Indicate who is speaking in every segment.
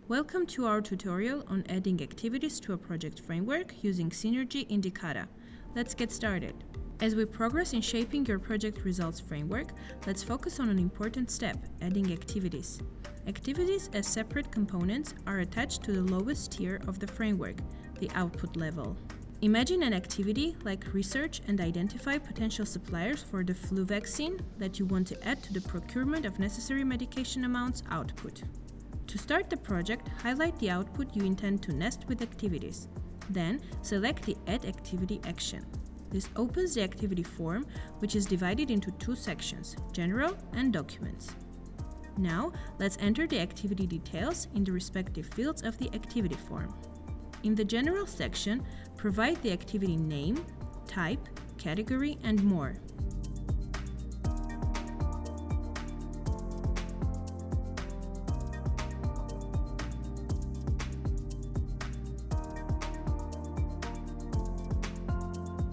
Speaker 1: Welcome to our tutorial on adding activities to a project framework using Synergy Indicata. Let's get started. As we progress in shaping your project results framework, let's focus on an important step, adding activities. Activities as separate components are attached to the lowest tier of the framework, the output level. Imagine an activity like research and identify potential suppliers for the flu vaccine that you want to add to the procurement of necessary medication amounts output. To start the project, highlight the output you intend to nest with activities. Then, select the Add Activity action. This opens the activity form, which is divided into two sections, General and Documents. Now, let's enter the activity details in the respective fields of the activity form. In the General section, provide the activity name, type, category, and more.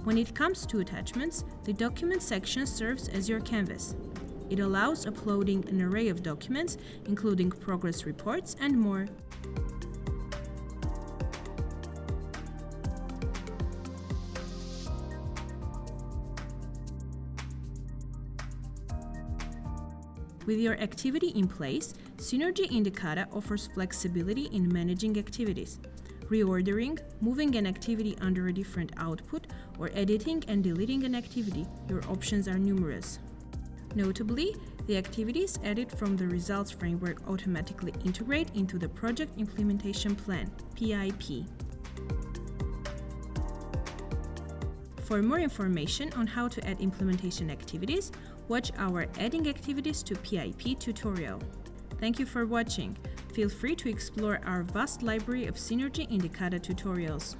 Speaker 1: When it comes to attachments, the Document section serves as your canvas. It allows uploading an array of documents, including progress reports and more. With your activity in place, Synergy Indicata offers flexibility in managing activities. Reordering, moving an activity under a different output, or editing and deleting an activity, your options are numerous. Notably, the activities added from the results framework automatically integrate into the Project Implementation Plan, PIP. For more information on how to add implementation activities, watch our Adding Activities to PIP tutorial. Thank you for watching. Feel free to explore our vast library of Synergy Indicata tutorials.